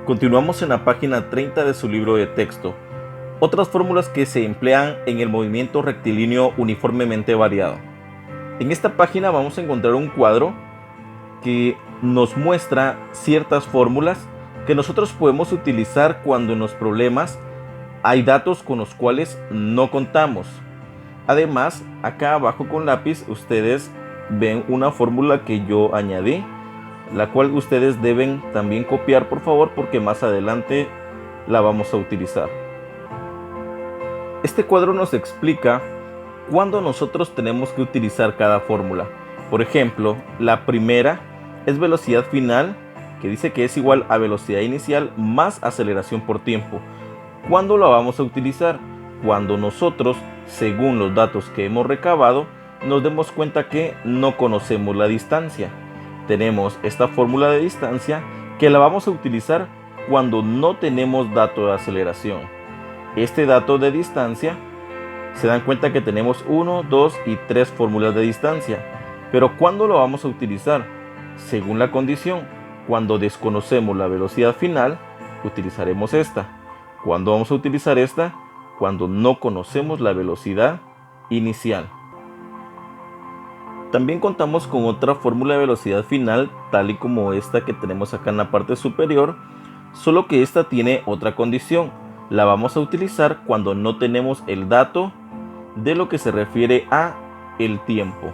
Continuamos en la página 30 de su libro de texto. Otras fórmulas que se emplean en el movimiento rectilíneo uniformemente variado. En esta página vamos a encontrar un cuadro que nos muestra ciertas fórmulas que nosotros podemos utilizar cuando en los problemas hay datos con los cuales no contamos. Además, acá abajo con lápiz ustedes ven una fórmula que yo añadí, la cual ustedes deben también copiar, por favor, porque más adelante la vamos a utilizar. Este cuadro nos explica cuándo nosotros tenemos que utilizar cada fórmula. Por ejemplo, la primera es velocidad final, que dice que es igual a velocidad inicial más aceleración por tiempo. ¿Cuándo la vamos a utilizar? Cuando nosotros, según los datos que hemos recabado, nos demos cuenta que no conocemos la distancia. Tenemos esta fórmula de distancia que la vamos a utilizar cuando no tenemos dato de aceleración. Este dato de distancia, se dan cuenta que tenemos 1, 2 y 3 fórmulas de distancia. Pero ¿cuándo lo vamos a utilizar? Según la condición, cuando desconocemos la velocidad final, utilizaremos esta. ¿Cuándo vamos a utilizar esta? Cuando no conocemos la velocidad inicial. También contamos con otra fórmula de velocidad final, tal y como esta que tenemos acá en la parte superior, solo que esta tiene otra condición. La vamos a utilizar cuando no tenemos el dato de lo que se refiere a el tiempo.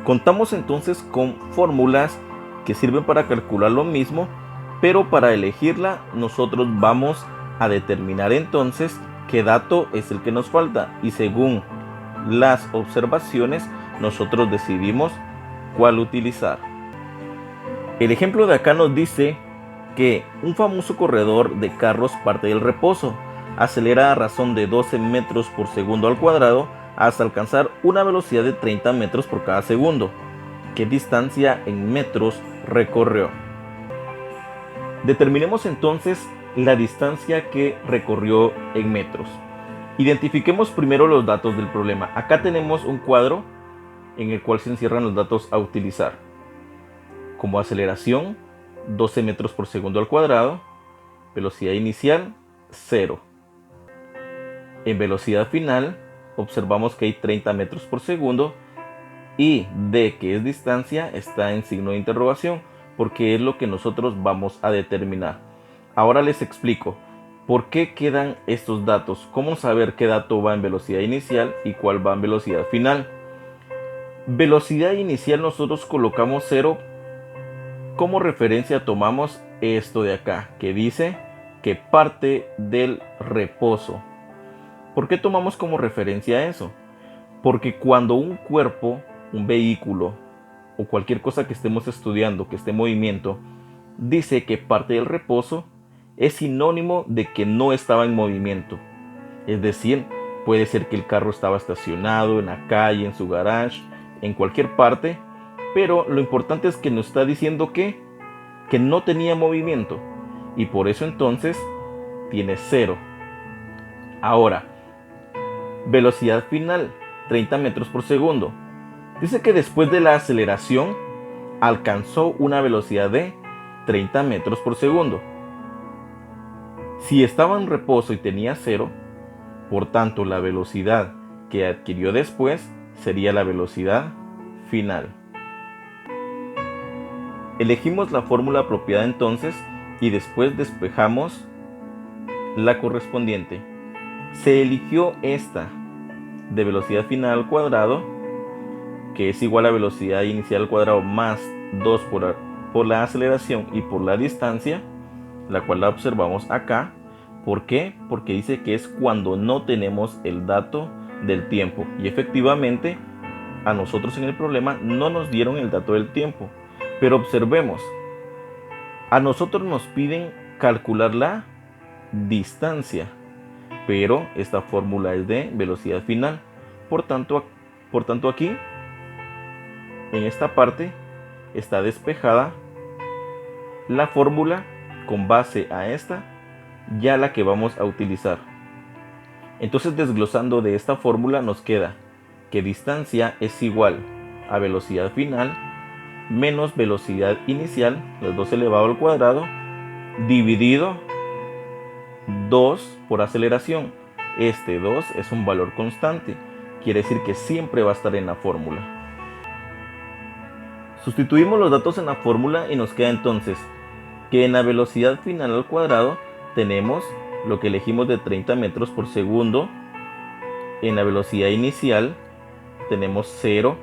Contamos entonces con fórmulas que sirven para calcular lo mismo, pero para elegirla nosotros vamos a determinar entonces qué dato es el que nos falta, y según las observaciones nosotros decidimos cuál utilizar. El ejemplo de acá nos dice que un famoso corredor de carros parte del reposo, acelera a razón de 12 metros por segundo al cuadrado hasta alcanzar una velocidad de 30 metros por cada segundo. ¿Qué distancia en metros recorrió? Determinemos entonces la distancia que recorrió en metros. Identifiquemos primero los datos del problema. Acá tenemos un cuadro en el cual se encierran los datos a utilizar. Como aceleración, 12 metros por segundo al cuadrado. Velocidad inicial, 0. En velocidad final, observamos que hay 30 metros por segundo. Y D, que es distancia, está en signo de interrogación, porque es lo que nosotros vamos a determinar. Ahora les explico por qué quedan estos datos, cómo saber qué dato va en velocidad inicial y cuál va en velocidad final. Velocidad inicial nosotros colocamos 0. Como referencia tomamos esto de acá, que dice que parte del reposo. ¿Por qué tomamos como referencia eso? Porque cuando un cuerpo, un vehículo o cualquier cosa que estemos estudiando, que esté en movimiento, dice que parte del reposo, es sinónimo de que no estaba en movimiento. Es decir, puede ser que el carro estaba estacionado en la calle, en su garage, en cualquier parte, pero lo importante es que nos está diciendo que no tenía movimiento, y por eso entonces tiene 0. Ahora, velocidad final, 30 metros por segundo. Dice que después de la aceleración alcanzó una velocidad de 30 metros por segundo. Si estaba en reposo y tenía 0, por tanto la velocidad que adquirió después sería la velocidad final. Elegimos la fórmula apropiada entonces y después despejamos la correspondiente. Se eligió esta de velocidad final al cuadrado, que es igual a velocidad inicial al cuadrado más 2 por la aceleración y por la distancia, la cual la observamos acá. ¿Por qué? Porque dice que es cuando no tenemos el dato del tiempo, y efectivamente a nosotros en el problema no nos dieron el dato del tiempo. Pero observemos, a nosotros nos piden calcular la distancia, pero esta fórmula es de velocidad final. Por tanto aquí, en esta parte, está despejada la fórmula con base a esta, ya la que vamos a utilizar. Entonces, desglosando de esta fórmula nos queda que distancia es igual a velocidad final menos velocidad inicial, las 2 elevado al cuadrado, dividido 2 por aceleración. Este 2 es un valor constante, quiere decir que siempre va a estar en la fórmula. Sustituimos los datos en la fórmula y nos queda entonces que en la velocidad final al cuadrado tenemos lo que elegimos de 30 metros por segundo. En la velocidad inicial tenemos 0,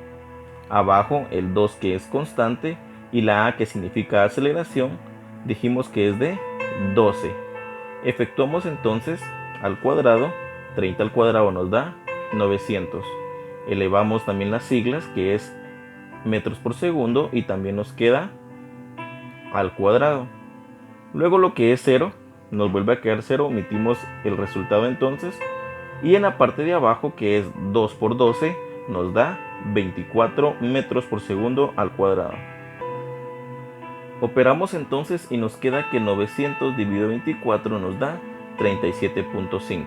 abajo el 2 que es constante y la a que significa aceleración dijimos que es de 12. Efectuamos entonces al cuadrado, 30 al cuadrado nos da 900. Elevamos también las siglas que es metros por segundo y también nos queda al cuadrado. Luego lo que es 0 nos vuelve a quedar 0, omitimos el resultado entonces. Y en la parte de abajo que es 2 por 12 nos da 24 metros por segundo al cuadrado. Operamos entonces y nos queda que 900 dividido 24 nos da 37.5.